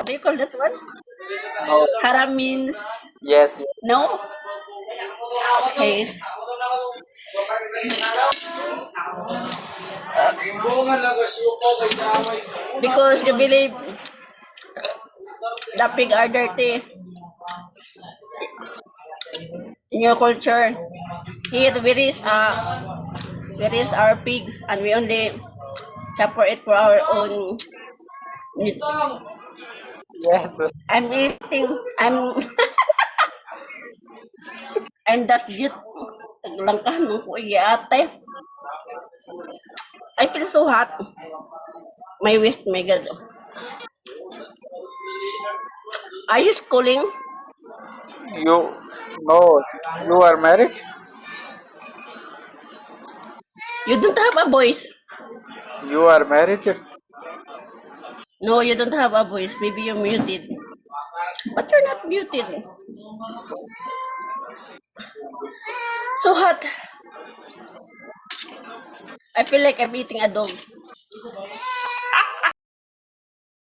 do you call that one? No. Haram means Yes. no? Okay. Because you believe the pig are dirty in your culture. Here we raise our pigs and we only chop for it for our own needs. Yes. I'm eating. I'm dasjit. Langkahan mo ko ate. I feel so hot. My waist, my God. Are you schooling? You no. You are married. You don't have a voice. You are married. No, you don't have a voice. Maybe you're muted. But you're not muted. So hot. I feel like I'm eating a dog.